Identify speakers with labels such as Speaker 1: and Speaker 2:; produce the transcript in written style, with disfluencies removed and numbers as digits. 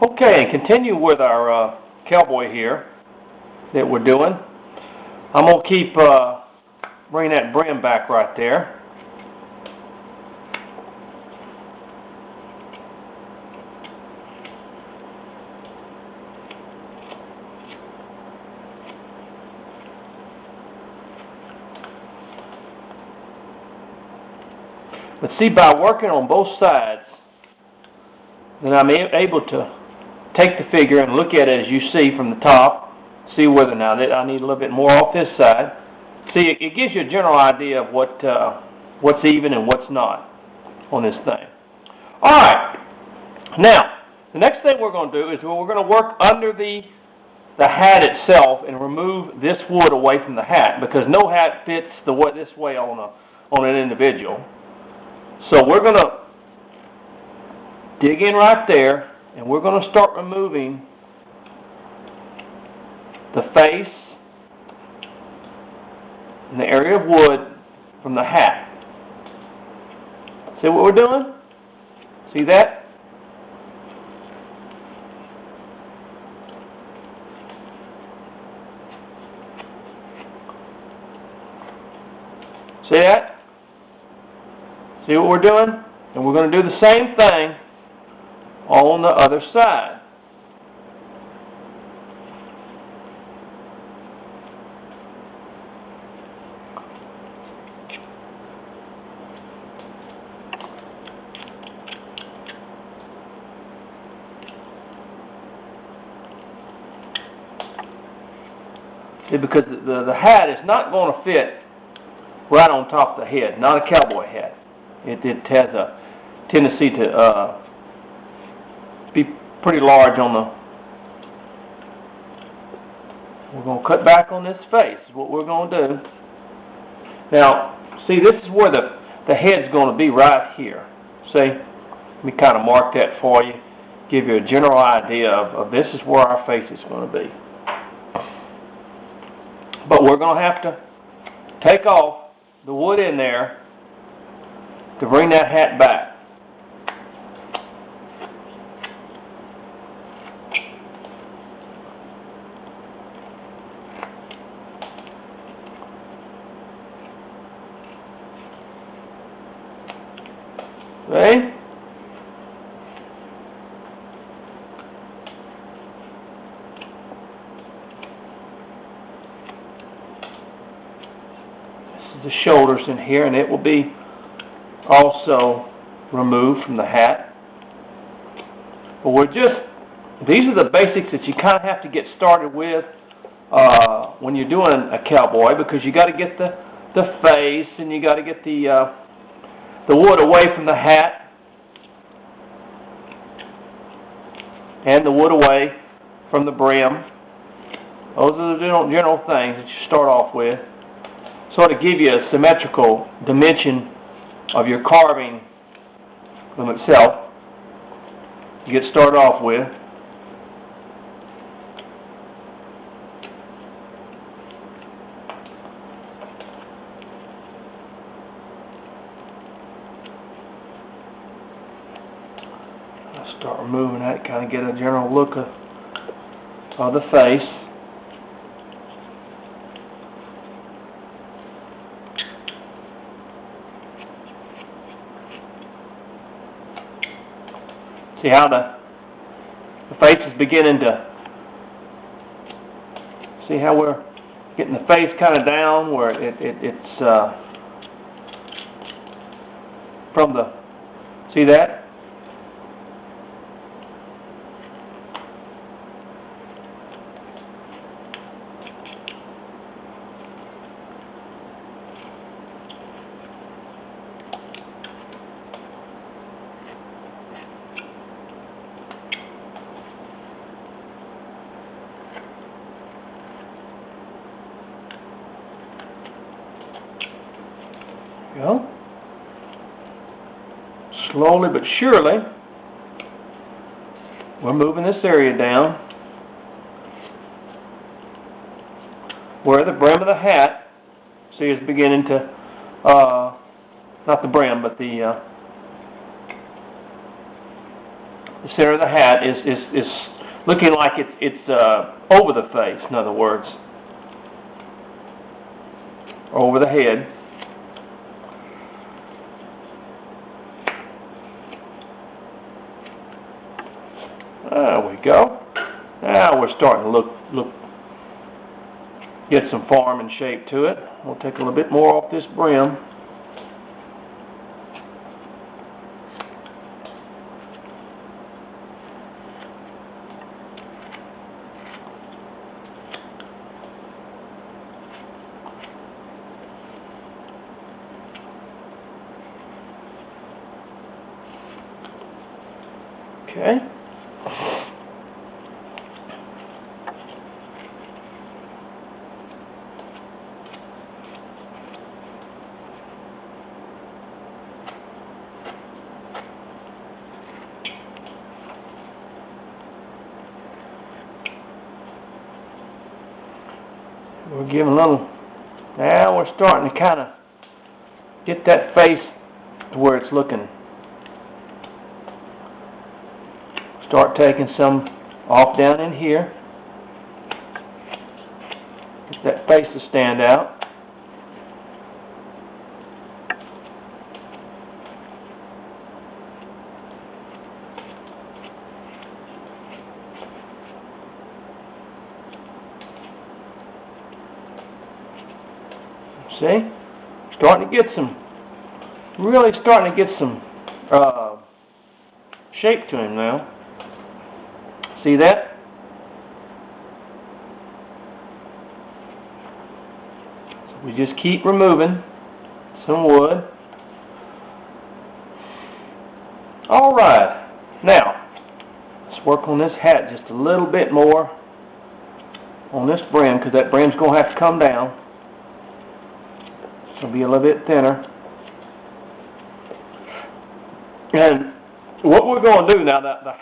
Speaker 1: Okay, and continue with our cowboy here that we're doing. I'm going to keep bring that brim back right there. But see, by working on both sides, then I'm able to take the figure and look at it as you see from the top, see whether now that I need a little bit more off this side. See, it gives you a general idea of what's even and what's not on this thing. All right. Now, the next thing we're going to do is we're going to work under the hat itself and remove this wood away from the hat, because no hat fits this way on an individual. So we're going to dig in right there, and we're going to start removing the face and the area of wood from the hat. See what we're doing? See that? See that? See what we're doing? And we're going to do the same thing on the other side. See, because the hat is not going to fit right on top of the head, not a cowboy hat. It has a tendency to be pretty large on the... We're going to cut back on this face, is what we're going to do. Now, see, this is where the head's going to be right here. See? Let me kind of mark that for you, give you a general idea of this is where our face is going to be. But we're going to have to take off the wood in there to bring that hat back. See? The shoulders in here, and it will be also removed from the hat. But these are the basics that you kind of have to get started with when you're doing a cowboy, because you got to get the face, and you got to get the wood away from the hat, and the wood away from the brim. Those are the general things that you start off with. Sort of give you a symmetrical dimension of your carving from itself to get started off with. I'll start removing that, kind of get a general look of the face. See how the face is beginning to, see how we're getting the face kind of down where it's from the, see that? Go. Slowly but surely, we're moving this area down where the brim of the hat, see, is beginning to, not the brim, but the the center of the hat is looking like it's over the face, in other words, over the head. There we go. Now we're starting to get some form and shape to it. We'll take a little bit more off this brim. Okay. We're giving a little, now we're starting to kind of get that face to where it's looking. Start taking some off down in here. Get that face to stand out. See? Starting to get some, really starting to get some shape to him now. See that? So we just keep removing some wood. Alright, now let's work on this hat just a little bit more on this brim, because that brim's going to have to come down. It'll be a little bit thinner. And what we're going to do now, the hat